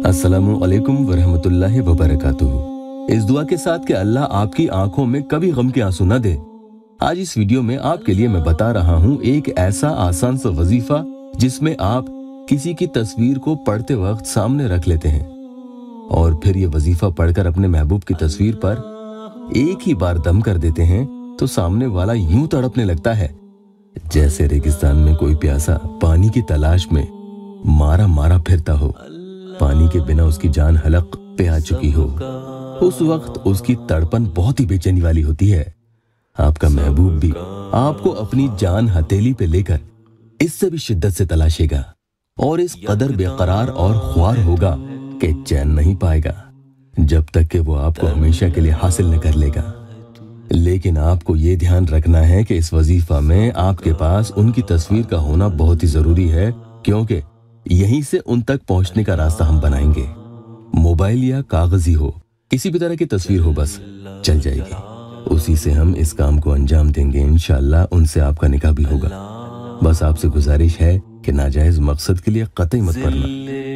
अस्सलामु अलैकुम वरहमतुल्लाहि वबरकातुहू। इस दुआ के साथ कि अल्लाह आपकी आंखों में कभी गम के आंसू न दे, आज इस वीडियो में आपके लिए मैं बता रहा हूँ एक ऐसा आसान सा वजीफा जिसमें आप किसी की तस्वीर को पढ़ते वक्त सामने रख लेते हैं और फिर ये वजीफा पढ़कर अपने महबूब की तस्वीर पर एक ही बार दम कर देते हैं तो सामने वाला यूं तड़पने लगता है जैसे रेगिस्तान में कोई प्यासा पानी की तलाश में मारा मारा फिरता हो, पानी के बिना उसकी जान हलक पे आ चुकी हो। उस वक्त उसकी तड़पन बहुत ही बेचैनी वाली होती है। आपका महबूब भी आपको अपनी जान हथेली पे लेकर इससे भी शिद्दत से तलाशेगा और इस कदर बेकरार और ख्वार होगा कि चैन नहीं पाएगा जब तक कि वो आपको हमेशा के लिए हासिल न कर लेगा। लेकिन आपको ये ध्यान रखना है कि इस वजीफा में आपके पास उनकी तस्वीर का होना बहुत ही जरूरी है, क्योंकि यहीं से उन तक पहुंचने का रास्ता हम बनाएंगे। मोबाइल या कागजी हो, किसी भी तरह की तस्वीर हो, बस चल जाएगी। उसी से हम इस काम को अंजाम देंगे। इंशाअल्लाह उनसे आपका निकाह भी होगा। बस आपसे गुजारिश है कि नाजायज मकसद के लिए कतई मत पढ़ना।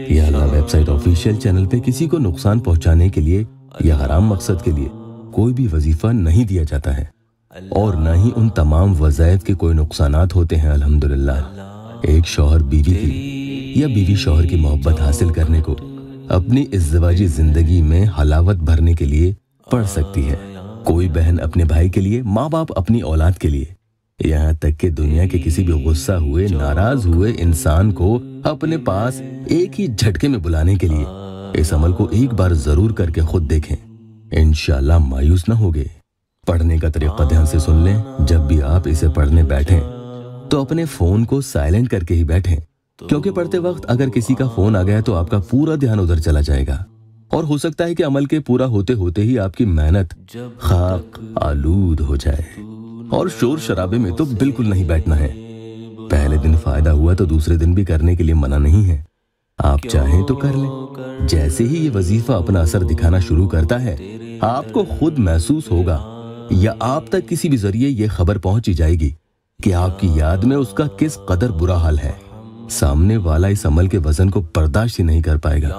यह अल्लाह वेबसाइट ऑफिशियल चैनल पे किसी को नुकसान पहुंचाने के लिए या हराम मकसद के लिए कोई भी वजीफा नहीं दिया जाता है और न ही उन तमाम वज़ाइफ के कोई नुकसानात होते हैं। अल्हम्दुलिल्लाह एक शौहर बीवी की या बीवी शौहर की मोहब्बत हासिल करने को अपनी इज़्ज़वाजी जिंदगी में हलावत भरने के लिए पढ़ सकती है। कोई बहन अपने भाई के लिए, माँ बाप अपनी औलाद के लिए, यहाँ तक कि दुनिया के किसी भी गुस्सा हुए, नाराज हुए इंसान को अपने पास एक ही झटके में बुलाने के लिए इस अमल को एक बार जरूर करके खुद देखें। इंशाअल्लाह मायूस न होगे। पढ़ने का तरीका ध्यान से सुन लें। जब भी आप इसे पढ़ने बैठें तो अपने फोन को साइलेंट करके ही बैठें, क्योंकि पढ़ते वक्त अगर किसी का फोन आ गया तो आपका पूरा ध्यान उधर चला जाएगा और हो सकता है कि अमल के पूरा होते होते ही आपकी मेहनत खाक आलूद हो जाए। और शोर शराबे में तो बिल्कुल नहीं बैठना है। पहले दिन फायदा हुआ तो दूसरे दिन भी करने के लिए मना नहीं है। आप चाहें तो कर लें। जैसे ही ये वजीफा अपना असर दिखाना शुरू करता है, आपको खुद महसूस होगा या आप तक किसी भी जरिए ये खबर पहुंची जाएगी कि आपकी याद में उसका किस कदर बुरा हाल है। सामने वाला इस अमल के वजन को बर्दाश्त ही नहीं कर पाएगा।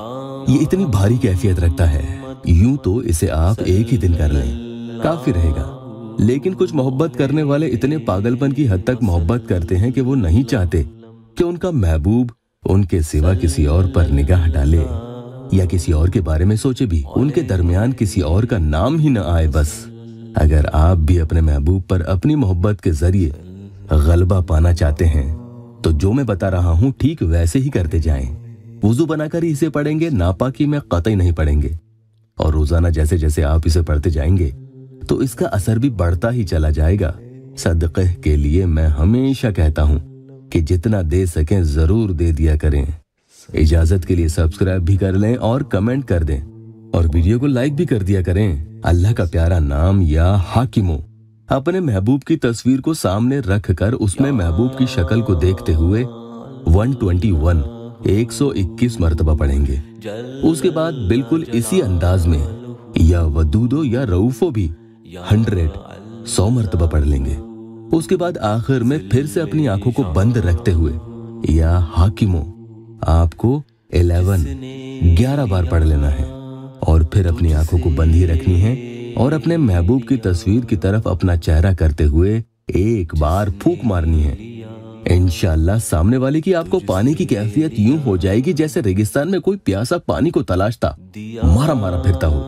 ये इतनी भारी कैफियत रखता है। यूं तो इसे आप एक ही दिन कर लें, काफी रहेगा। लेकिन कुछ मोहब्बत करने वाले इतने पागलपन की हद तक मोहब्बत करते हैं कि वो नहीं चाहते कि उनका महबूब उनके सिवा किसी और पर निगाह डाले या किसी और के बारे में सोचे भी। उनके दरमियान किसी और का नाम ही न आए बस। अगर आप भी अपने महबूब पर अपनी मोहब्बत के जरिए गलबा पाना चाहते हैं तो जो मैं बता रहा हूँ ठीक वैसे ही करते जाएं। वुजू बनाकर ही इसे पढ़ेंगे, नापाकी में कतई नहीं पढ़ेंगे। और रोजाना जैसे जैसे आप इसे पढ़ते जाएंगे तो इसका असर भी बढ़ता ही चला जाएगा। सदक़े के लिए मैं हमेशा कहता हूँ कि जितना दे सकें जरूर दे दिया करें। इजाजत के लिए सब्सक्राइब भी कर लें और कमेंट कर दें और वीडियो को लाइक भी कर दिया करें। अल्लाह का प्यारा नाम या हाकिमो अपने महबूब की तस्वीर को सामने रखकर उसमें महबूब की शक्ल को देखते हुए 121 मर्तबा पढ़ेंगे। उसके बाद बिल्कुल इसी अंदाज में या वदूदो या रऊफो भी 100 मर्तबा पढ़ लेंगे। उसके बाद आखिर में फिर से अपनी आंखों को बंद रखते हुए या हाकिमो आपको 11 बार पढ़ लेना है और फिर अपनी आंखों को बंद ही रखनी है और अपने महबूब की तस्वीर की तरफ अपना चेहरा करते हुए एक बार फूंक मारनी है। इंशाअल्लाह सामने वाले की आपको पानी की कैफियत यूं हो जाएगी जैसे रेगिस्तान में कोई प्यासा पानी को तलाशता मारा मारा फिरता हो।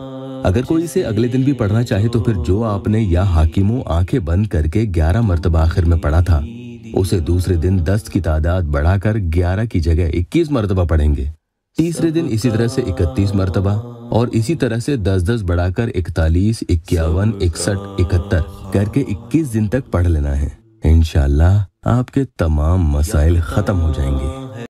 अगर कोई इसे अगले दिन भी पढ़ना चाहे तो फिर जो आपने या हाकिमो आंखें बंद करके 11 मर्तबा आखिर में पढ़ा था उसे दूसरे दिन 10 की तादाद बढ़ाकर 11 की जगह 21 मर्तबा पढ़ेंगे। तीसरे दिन इसी तरह से 31 मर्तबा और इसी तरह से 10-10 बढ़ाकर 41, 51, 61, 71 करके 21 दिन तक पढ़ लेना है। इंशाअल्लाह आपके तमाम मसाइल खत्म हो जाएंगे।